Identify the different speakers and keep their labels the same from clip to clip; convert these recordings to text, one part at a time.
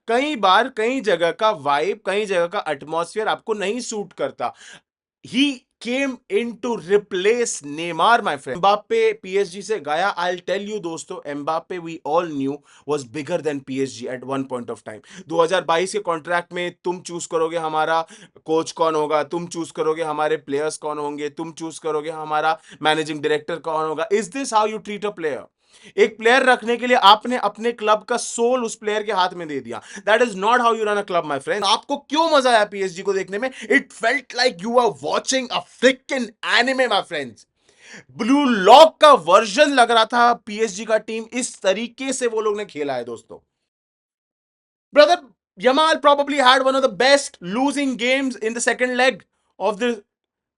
Speaker 1: कई बार कई जगह का वाइब, कई जगह का एटमॉस्फेयर आपको नहीं सूट करता। He came in to replace Neymar, my friend. Mbappe PSG से गया. I'll tell you दोस्तों, Mbappe we all knew was bigger than PSG at one point of time. 2022 के कॉन्ट्रैक्ट में तुम चूज करोगे हमारा कोच कौन होगा, तुम चूज करोगे हमारे प्लेयर्स कौन होंगे, तुम चूज करोगे हमारा मैनेजिंग डायरेक्टर कौन होगा. Is this how you treat a player? एक प्लेयर रखने के लिए आपने अपने क्लब का सोल उस प्लेयर के हाथ में दे दिया. That is not how you run a club, my friend. आपको क्यों मजा आया पीएसजी को देखने में? It felt like you are watching a freaking anime, my friends. Blue Lock का वर्जन लग रहा था पीएसजी का टीम. इस तरीके से वो लोग ने खेला है दोस्तों. Brother, Yamal probably had one of the best losing games in the second leg of the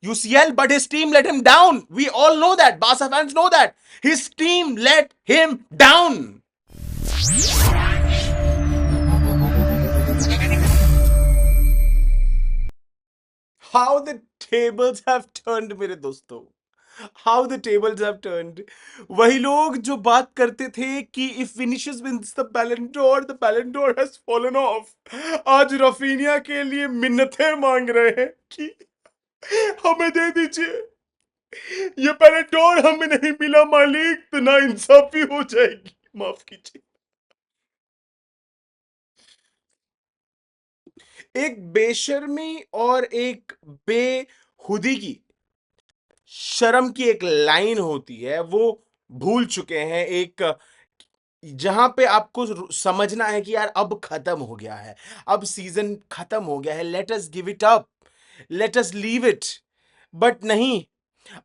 Speaker 1: UCL, but his team let him down. We all know that. Barca fans know that. His team let him down. How the tables have turned, मेरे दोस्तों. How the tables have turned. वही लोग जो बात करते थे कि if Vinicius wins the Ballon d'Or has fallen off. आज रफीनिया के लिए मिन्नतें मांग रहे हैं कि हमें दे दीजिए, ये Ballon d'Or हमें नहीं मिला मालिक, तो ना इंसाफी हो जाएगी, माफ कीजिए. एक बेशर्मी और एक बेहुदी की, शर्म की एक लाइन होती है, वो भूल चुके हैं. एक जहां पे आपको समझना है कि यार अब खत्म हो गया है, अब सीजन खत्म हो गया है, let us give it up, let us leave it. But नहीं,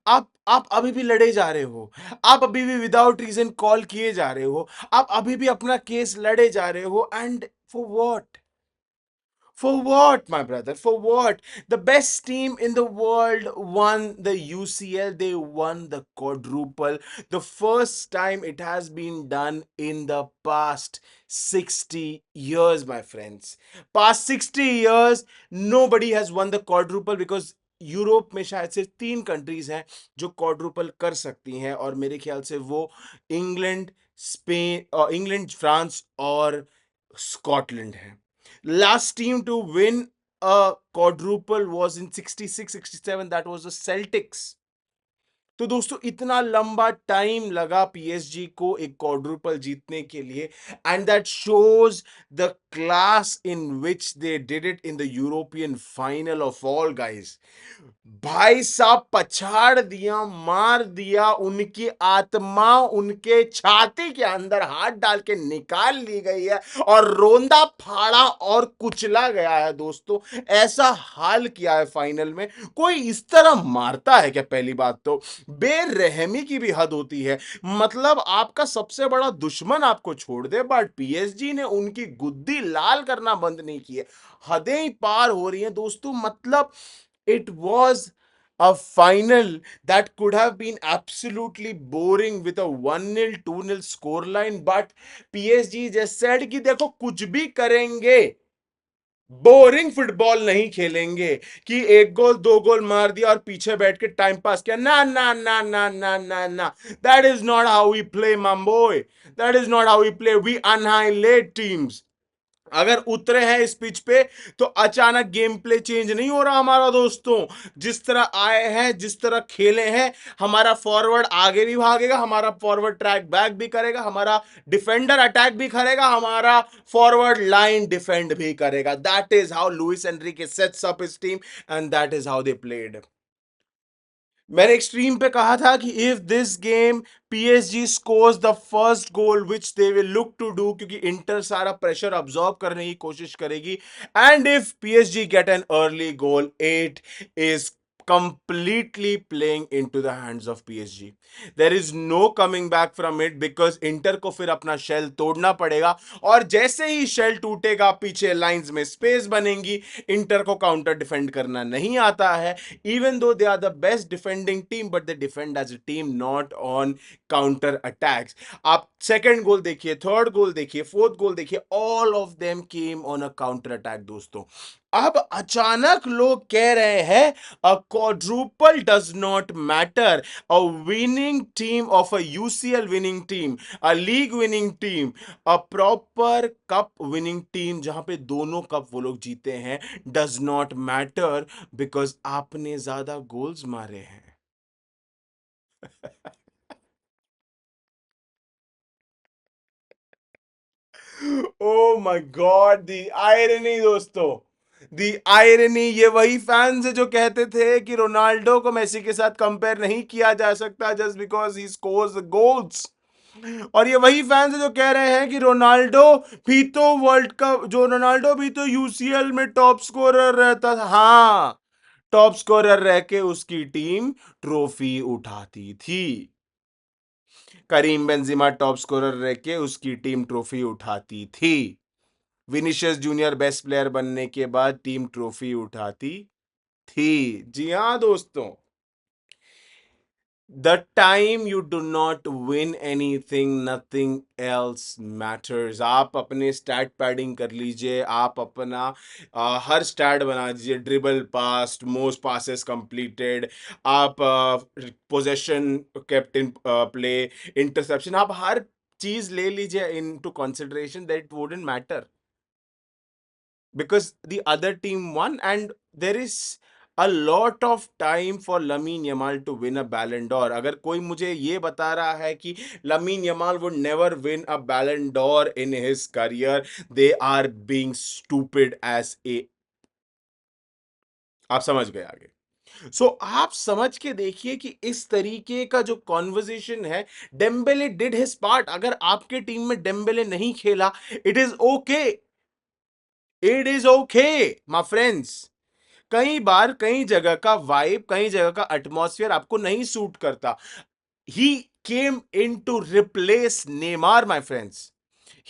Speaker 1: आप अभी भी लड़े जा रहे हो, आप अभी भी विदाउट रीजन कॉल किए जा रहे हो, आप अभी भी अपना केस लड़े जा रहे हो. And for what? For what, my brother? For what? The best team in the world won the UCL. They won the quadruple. The first time it has been done in the past 60 years, my friends. Past 60 years, nobody has won the quadruple because Europe में शायद से 3 countries हैं जो quadruple कर सकती हैं, और मेरे ख्याल से वो इंग्लैंड, इंग्लैंड, फ्रांस और स्कॉटलैंड है. Last team to win a quadruple was in 66 67. That was the Celtics. तो दोस्तों, इतना लंबा टाइम लगा पीएसजी को एक क्वाड्रुपल जीतने के लिए. And that shows the class in which they did it in the European final of all guys. भाई साहब, पछाड़ दिया, मार दिया, उनकी आत्मा उनके छाती के अंदर हाथ डाल के निकाल ली गई है और रोंदा फाड़ा और कुचला गया है दोस्तों. ऐसा हाल किया है फाइनल में. कोई इस तरह मारता है क्या? पहली बात तो बेरहमी की भी हद होती है. मतलब आपका सबसे बड़ा दुश्मन आपको छोड़ दे, बट पीएसजी ने उनकी गुद्दी लाल करना बंद नहीं की है. हदें ही पार हो रही हैं दोस्तों. मतलब it was a final that could have been absolutely boring with a 1-0 2-0 scoreline, but PSG just said कि देखो कुछ भी करेंगे, बोरिंग फुटबॉल नहीं खेलेंगे कि एक गोल दो गोल मार दिया और पीछे बैठ के टाइम पास किया. ना ना ना ना ना ना ना. That is not how we play, my boy. That is not how we play. We annihilate teams. अगर उतरे हैं इस पिच पे तो अचानक गेम प्ले चेंज नहीं हो रहा हमारा दोस्तों. जिस तरह आए हैं, जिस तरह खेले हैं, हमारा फॉरवर्ड आगे भी भागेगा, हमारा फॉरवर्ड ट्रैक बैक भी करेगा, हमारा डिफेंडर अटैक भी करेगा, हमारा फॉरवर्ड लाइन डिफेंड भी करेगा. That is how Luis Enrique sets up his team and that is how they played. मैंने एक स्ट्रीम पे कहा था कि if this game PSG scores the first goal which they will look to do, क्योंकि Inter सारा pressure absorb करने की कोशिश करेगी, and if PSG get an early goal, it is completely playing into the hands of PSG. There is no coming back from it because inter को फिर अपना shell तोड़ना पड़ेगा, और जैसे ही शेल टूटेगा पीछे लाइंस में स्पेस बनेंगी. इंटर को काउंटर डिफेंड करना नहीं आता है, even though they are the best defending team, but they defend as a team, not on counter attacks. आप सेकंड गोल देखिए, थर्ड गोल देखिए, फोर्थ गोल देखिए, all of them came on a counter attack दोस्तों. अब अचानक लोग कह रहे हैं a quadruple does not matter, a winning team of a UCL winning team, a league winning team, a proper cup winning team जहां पे दोनों कप वो लोग जीते हैं, डज नॉट मैटर बिकॉज आपने ज्यादा गोल्स मारे हैं। Oh my God, the irony दोस्तों, दी आयरनी। ये वही फैंस है जो कहते थे कि रोनाल्डो को मेसी के साथ कंपेयर नहीं किया जा सकता just because he scores goals. और ये वही फैंस है जो कह रहे हैं कि रोनाल्डो भी तो वर्ल्ड कप, जो रोनाल्डो भी तो यूसीएल में टॉप स्कोरर रहता था। हाँ, टॉप स्कोरर रह के उसकी टीम ट्रॉफी उठाती थी। करीम बेंजिमा टॉप स्कोरर रह के उसकी टीम ट्रॉफी उठाती थी। विनिशियस जूनियर बेस्ट प्लेयर बनने के बाद टीम ट्रॉफी उठाती थी। जी हाँ दोस्तों, the time you do not win anything nothing else matters. आप अपने स्टैट पैडिंग कर लीजिए, आप अपना हर स्टैट बना दीजिए, dribble past, most passes completed, आप possession kept in play, interception, आप हर चीज ले लीजिए into consideration, that wouldn't matter because the other team won, and there is a lot of time for Lamine Yamal to win a Ballon d'Or. अगर कोई मुझे ये बता रहा है कि Lamine Yamal would never win a Ballon d'Or in his career, they are being stupid as a, आप समझ गए आगे। सो आप समझ के देखिए कि इस तरीके का जो कॉन्वर्जेशन है, डेम्बेले डिड हिज पार्ट। अगर आपके टीम में डेम्बेले नहीं खेला, it is okay, it is okay my friends. कई बार कई जगह का वाइब, कई जगह का एटमॉस्फेयर आपको नहीं सूट करता। He came in to replace Neymar my friends,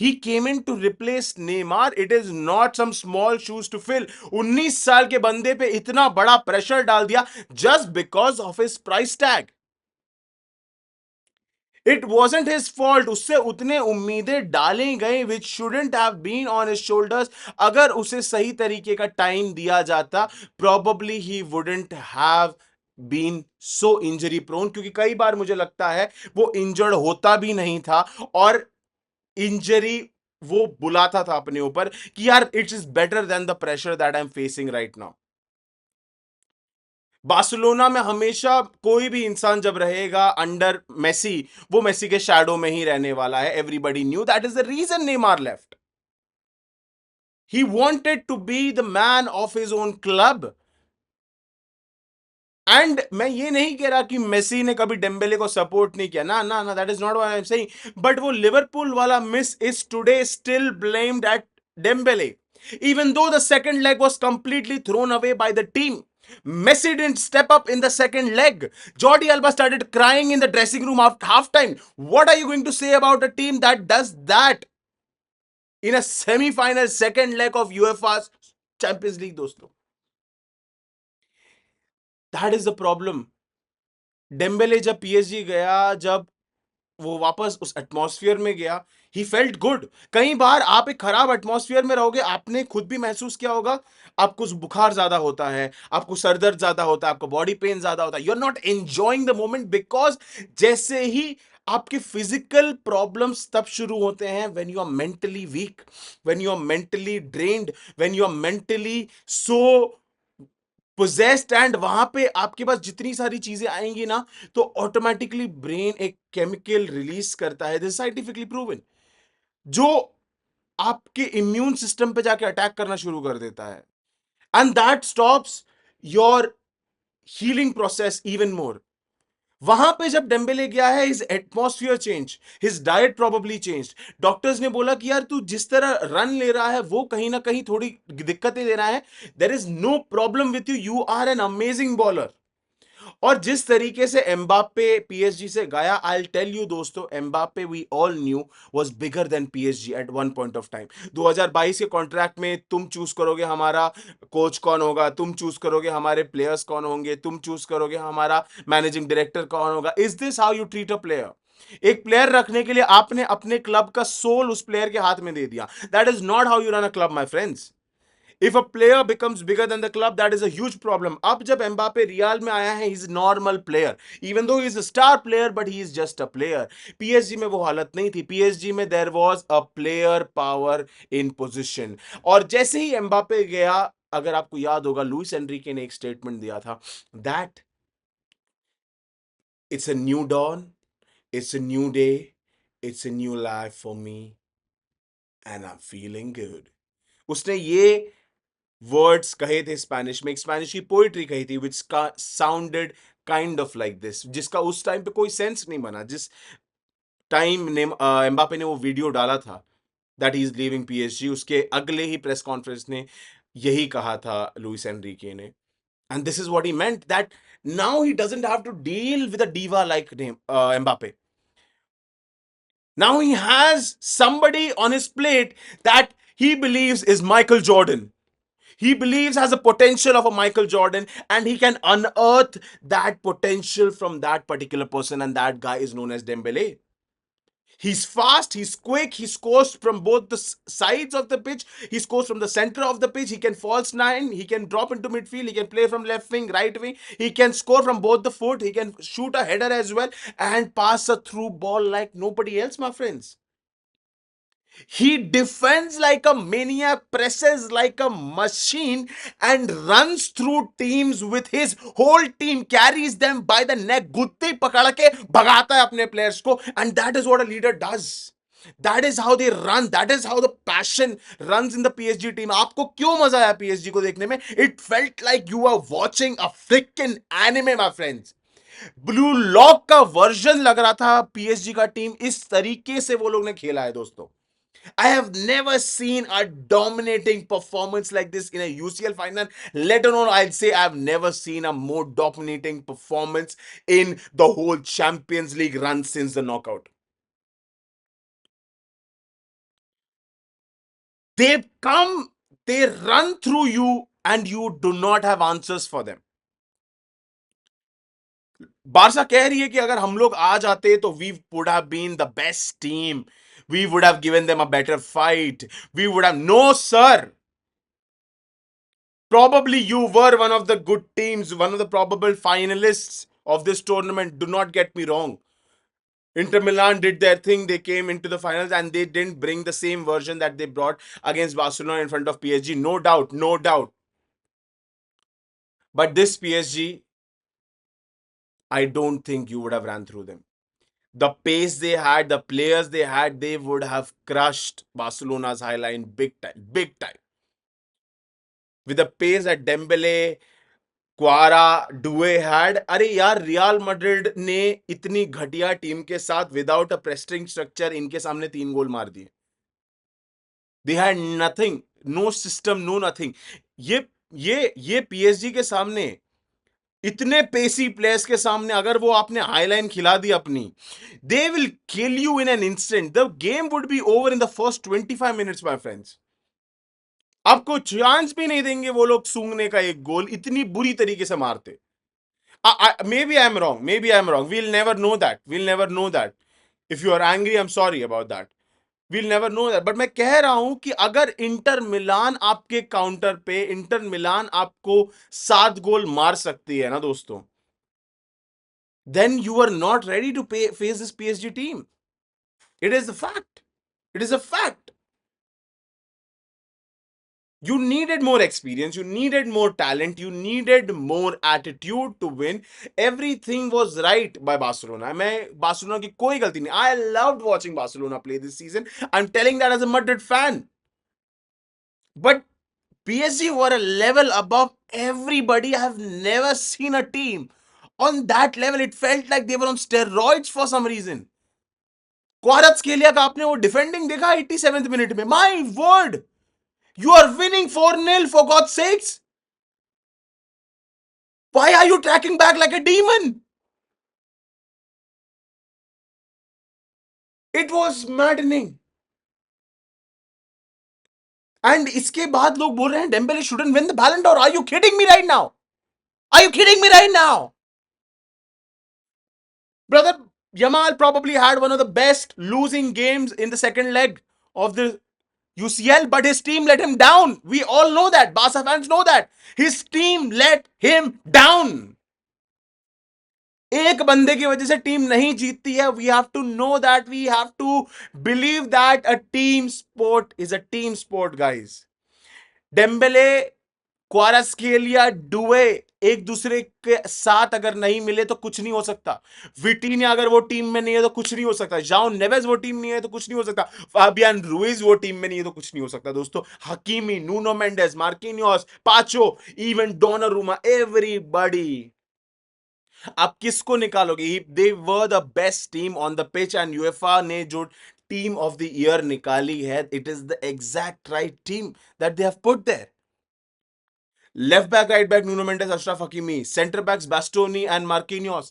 Speaker 1: he came in to replace Neymar. It is not some small shoes to fill. 19 साल के बंदे पे इतना बड़ा प्रेशर डाल दिया just because of his price tag. It wasn't his fault, उससे उतने उम्मीदें डाले गए which shouldn't have been on his shoulders. अगर उसे सही तरीके का टाइम दिया जाता, probably he wouldn't have been so injury prone, क्योंकि कई बार मुझे लगता है वो इंजर्ड होता भी नहीं था, और इंजरी वो बुलाता था अपने ऊपर कि यार it's is better than the pressure that I am facing right now. Barcelona में हमेशा कोई भी इंसान जब रहेगा अंडर मेसी, वो मेसी के शैडो में ही रहने वाला है। Everybody knew that is the reason Neymar left. He wanted to be the man of his own club. And मैं ये नहीं कह रहा कि मेसी ने कभी डेम्बेले को सपोर्ट नहीं किया, ना ना ना, that is not what I am saying. But वो लिवरपूल वाला miss is today still blamed at Dembele, even though the second leg was completely thrown away by the team. Messi didn't step up in the second leg. Jordi Alba started crying in the dressing room after halftime. What are you going to say about a team that does that in a semi-final second leg of UEFA's Champions League, दोस्तों? That is the problem. Dembélé जब PSG गया, जब वो वापस उस atmosphere में गया, he felt good. कई बार आप एक खराब एटमॉस्फेयर में रहोगे, आपने खुद भी महसूस किया होगा, आपको बुखार ज्यादा होता है, आपको सरदर्द ज्यादा होता है, आपको बॉडी पेन ज्यादा होता है, you are not enjoying the moment because जैसे ही आपके फिजिकल प्रॉब्लम्स तब शुरू होते हैं when you are mentally weak, when you are mentally drained, when you are mentally so possessed, and वहां पे आपके पास जितनी सारी चीजें आएंगी ना, तो ऑटोमेटिकली ब्रेन एक केमिकल रिलीज करता है, दिस साइंटिफिकली प्रूवन, जो आपके इम्यून सिस्टम पे जाके अटैक करना शुरू कर देता है, and that stops your healing process even more. वहां पे जब डेम्बेले गया है, his atmosphere change, his diet probably change. Doctors ने बोला कि यार तू जिस तरह रन ले रहा है वो कहीं ना कहीं थोड़ी दिक्कतें दे रहा है, there is no problem with you, you are an amazing bowler. और जिस तरीके से एम्बाप्पे पीएसजी से गया, आई टेल यू दोस्तों, Mbappe we all knew was bigger than PSG at one point of time. 2022 के कॉन्ट्रैक्ट में तुम चूज करोगे हमारा कोच कौन होगा, तुम चूज करोगे हमारे प्लेयर्स कौन होंगे, तुम चूज करोगे हमारा मैनेजिंग डायरेक्टर कौन होगा। Is this how you treat a player? एक प्लेयर रखने के लिए आपने अपने क्लब का सोल उस प्लेयर के हाथ में दे दिया। That is not how you run a club my friends. If a player becomes bigger than the club, that is a huge problem. अब जब एम्बापे रियल में आया है, he's a normal player. Even though he's a star player, but he is just a player. PSG में वो हालत नहीं थी. पीएसजी में there was a player power in position. और जैसे ही एम्बापे गया, अगर आपको याद होगा, लुइस एनरिके ने एक स्टेटमेंट दिया था that it's a new dawn, it's a new day, it's a new life for me and I'm feeling good. उसने ये वर्ड्स कहे थे स्पेनिश में, एक स्पेनिश की पोइट्री कही थी which sounded kind of like this, जिसका उस टाइम पे कोई सेंस नहीं बना. जिस टाइम ने एम्बापे ने वो वीडियो डाला था that he is leaving PSG, उसके अगले ही प्रेस कॉन्फ्रेंस ने यही कहा था लुइस एनरिके ने. And this is what he meant, that now he doesn't have to deal with a diva like name Mbappe. Now he has somebody on his plate that he believes is Michael Jordan. He believes has a potential of a Michael Jordan, and he can unearth that potential from that particular person, and that guy is known as Dembele. He's fast, he's quick, he scores from both the sides of the pitch, he scores from the center of the pitch, he can false nine, he can drop into midfield, he can play from left wing, right wing, he can score from both the foot, he can shoot a header as well, and pass a through ball like nobody else, my friends. He defends like a maniac, presses like a machine, and runs through teams with his whole team, carries them by the neck, गुत्ती पकड़ के भगाता है अपने players को, and that is what a leader does. That is how they run. That is how the passion runs in the PSG team. आपको क्यों मजा आया PSG को देखने में? It felt like you were watching a freaking anime, my friends. Blue Lock का version लग रहा था PSG का टीम. इस तरीके से वो लोग ने खेला है दोस्तों. I have never seen a dominating performance like this in a UCL final. Let alone, I'll say I've never seen a more dominating performance in the whole Champions League run since the knockout. They come, they run through you, and you do not have answers for them. Barça कह रही है कि अगर हम लोग आ जाते तो we would have been the best team. We would have given them a better fight. We would have. No, sir. Probably you were one of the good teams, one of the probable finalists of this tournament. Do not get me wrong. Inter Milan did their thing. They came into the finals and they didn't bring the same version that they brought against Barcelona in front of PSG. No doubt, no doubt. But this PSG, I don't think you would have ran through them. The pace they had, the players they had, they would have crushed Barcelona's high line big time, big time. With the pace that Dembele, Kvara Doue had, अरे यार real Madrid ने इतनी घटिया team के साथ without a प्रेस्टिंग structure इनके सामने 3 goal मार दिए. They had nothing, no system, no nothing. ये पीएसजी के सामने, इतने पेसी प्लेयर्स के सामने अगर वो आपने हाईलाइन खिला दी अपनी, they will kill you in an instant. The game would be over in the first 25 minutes my friends. आपको चांस भी नहीं देंगे वो लोग सूंघने का एक गोल, इतनी बुरी तरीके से मारते. Maybe I'm wrong. Maybe I'm wrong. We'll never know that. We'll never know that. If you are angry, I'm sorry about that. We'll never know that. But मैं कह रहा हूं कि अगर इंटर मिलान आपके काउंटर पे, इंटर मिलान आपको 7 गोल मार सकती है ना दोस्तों, then you are not ready to face this PSG team. It is a fact. It is a fact. You needed more experience, you needed more talent, you needed more attitude to win. Everything was right by Barcelona. मैं Barcelona की कोई गलती नहीं. I loved watching Barcelona play this season. I'm telling that as a Madrid fan. But PSG were a level above everybody. I have never seen a team on that level. It felt like they were on steroids for some reason. क्वारत्सकेलिया का आपने वो defending देखा 87th minute में. My word! You are winning 4-0 for God's sakes. Why are you tracking back like a demon? It was maddening. And इसके बाद लोग बोल रहे हैं Dembele shouldn't win the Ballon d'Or. Are you kidding me right now? Are you kidding me right now? Brother, Yamal probably had one of the best losing games in the second leg of the UCL, but his team let him down. We all know that. Barca fans know that. His team let him down. एक बंदे की वजह से team नहीं जीतती है. We have to know that. We have to believe that a team sport is a team sport, guys. Dembele, Kvaratskhelia, Doue एक दूसरे के साथ अगर नहीं मिले तो कुछ नहीं हो सकता. विटीनिया अगर वो टीम में नहीं है तो कुछ नहीं हो सकता. जाओ नेवेज वो टीम नहीं है तो कुछ नहीं हो सकता. फाबियन रुइज वो टीम में नहीं है तो कुछ नहीं हो सकता दोस्तों. Hakimi, Nuno Mendes, Marquinhos, Pacho, even Donnarumma, everybody. आप किसको निकालोगे? They were the best team on the pitch and UEFA ने जो टीम ऑफ द ईयर निकाली है, it is the exact right team that they have put there. Left back, right back, Nuno Mendes, Ashraf Hakimi. Center backs, Bastoni and Marquinhos.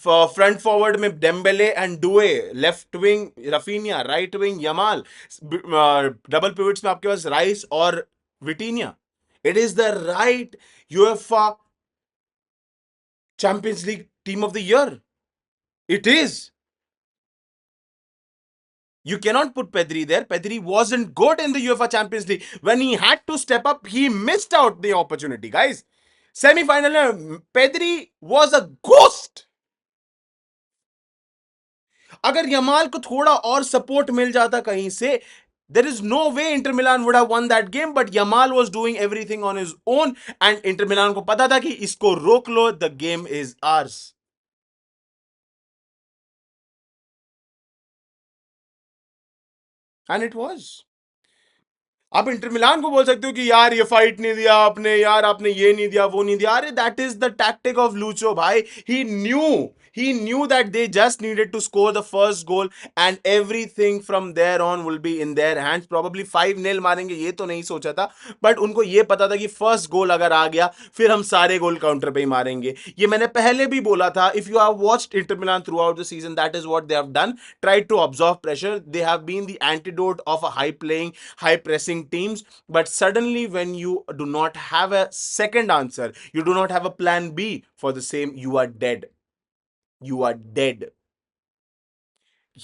Speaker 1: For front forward में Dembele and Doué. Left wing, Rafinha. Right wing, Yamal. Double pivots में आपके पास Rice और Vitinha. It is the right UEFA Champions League team of the year. It is. You cannot put Pedri there. Pedri wasn't good in the UEFA Champions League. When he had to step up, he missed out the opportunity, guys. Semi-final में Pedri was a ghost. अगर Yamal को थोड़ा और support मिल जाता कहीं से, there is no way Inter Milan would have won that game, but Yamal was doing everything on his own and Inter Milan को पता था कि इसको रोक लो, the game is ours. And it was. आप इंटर मिलान को बोल सकते हो कि यार ये फाइट नहीं दिया आपने, यार आपने ये नहीं दिया, वो नहीं दिया. अरे that is the tactic of locho भाई. He knew that they just needed to score the first goal and everything from there on will be in their hands. Probably 5-0 मारेंगे ये तो नहीं सोचा था, बट उनको ये पता था कि फर्स्ट गोल अगर आ गया फिर हम सारे गोल काउंटर पे ही मारेंगे. ये मैंने पहले भी बोला था. If you have watched Inter Milan through out the season, that is what they have done. Tried to absorb pressure. They have been the antidote of a high playing, high pressing teams. But suddenly, when you do not have a second answer, you do not have a plan B for the same, you are dead. You are dead.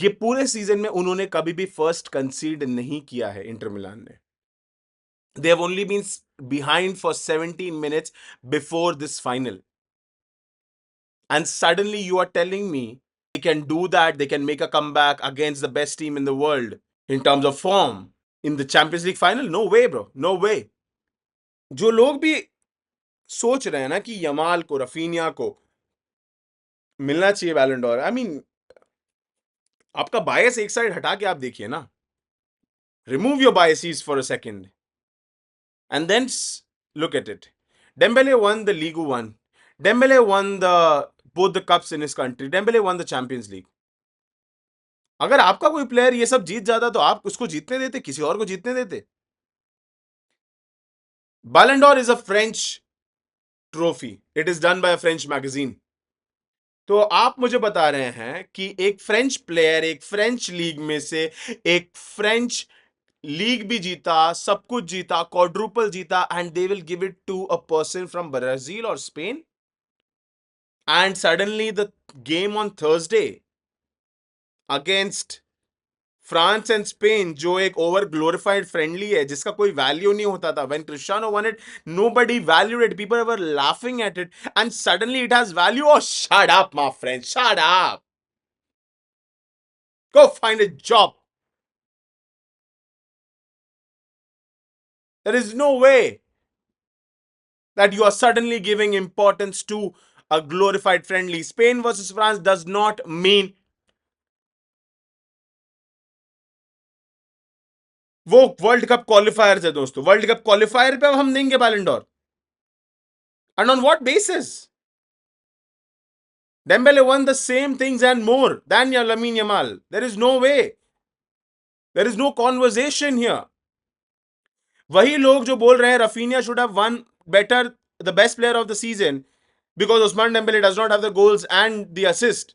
Speaker 1: ये पूरे season में उन्होंने कभी भी first कंसीड नहीं किया है Inter Milan ने. They have only been behind for 17 minutes before this final. And suddenly you are telling me they can do that, they can make a comeback against the best team in the world in terms of form in the Champions League final? No way, bro. No way. जो लोग भी सोच रहे हैं ना कि Yamal को, Raphinha को मिलना चाहिए बैलन डोर, आई मीन आपका बायस एक साइड हटा के आप देखिए ना. Remove your biases for a second and then look at it. Dembele won the Ligue 1. Dembele won both the cups in his country. Dembele won the Champions League. अगर आपका कोई प्लेयर ये सब जीत जाता तो आप उसको जीतने देते, किसी और को जीतने देते? Ballon d'Or is a French trophy. It is done by a French magazine. तो आप मुझे बता रहे हैं कि एक फ्रेंच प्लेयर एक फ्रेंच लीग में से एक फ्रेंच लीग भी जीता, सब कुछ जीता, क्वाड्रुपल जीता, and they will give it to a person from Brazil और Spain. And suddenly the game on Thursday against France and Spain, जो एक ओवर ग्लोरिफाइड फ्रेंडली है जिसका कोई वैल्यू नहीं होता था. When Cristiano one it, nobody valued it, people were laughing at it, and suddenly it has value. Oh, shut up my friend, shut up, go find a job. There is no way that you are suddenly giving importance to a glorified friendly. Spain versus France does not mean वो world cup qualifier है दोस्तों. World cup qualifier पे हम देंगे बैलन door. And on what basis? Dembele won the same things and more than Lamine Yamal. There is no way. There is no conversation here. वही लोग जो बोल रहे हैं Rafinha should have won better, the best player of the season, because Ousmane Dembele does not have the goals and the assist.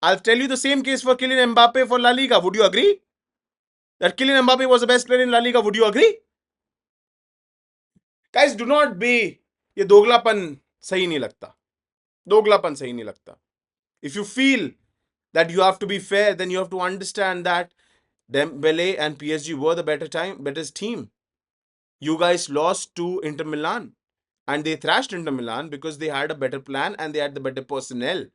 Speaker 1: I'll tell you the same case for Kylian Mbappe for La Liga. Would you agree that Kylian Mbappe was the best player in La Liga? Would you agree? Guys, do not be, ये दोगलापन सही नहीं लगता. दोगलापन सही नहीं लगता. If you feel that you have to be fair, then you have to understand that Dembele and PSG were the better team. You guys lost to Inter Milan, and they thrashed Inter Milan because they had a better plan and they had the better personnel.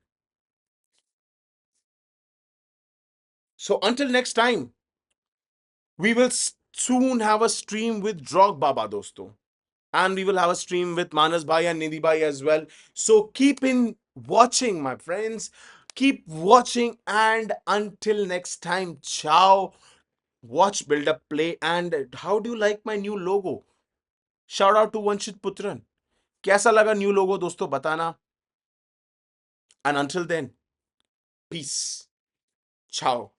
Speaker 1: So until next time, we will soon have a stream with Drog Baba dosto, and we will have a stream with Manas Bhai and Nidhi Bhai as well. So keep in watching, my friends. Keep watching, and until next time, ciao. Watch, build up, play. And how do you like my new logo? Shout out to Vanshit Putran. कैसा लगा new logo दोस्तों बताना. And until then, peace. Ciao.